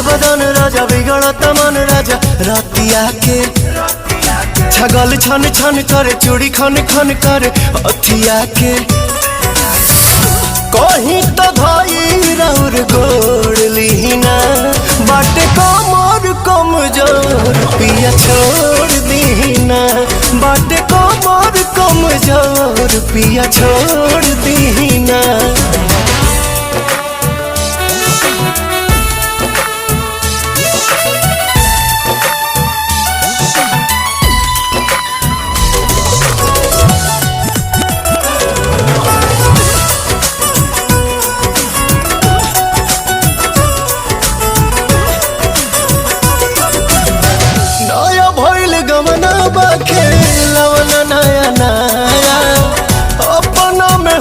बदन राजा बिगड़त मन राजा रतिया के छगल छन छन करे चूड़ी खन खन करे अथिया के कहीं तो भाई राउर गोड़ लीना बाटे कमर कमजोर पिया छोड़ दीना बाटे कमर कमजोर पिया छोड़ दीना।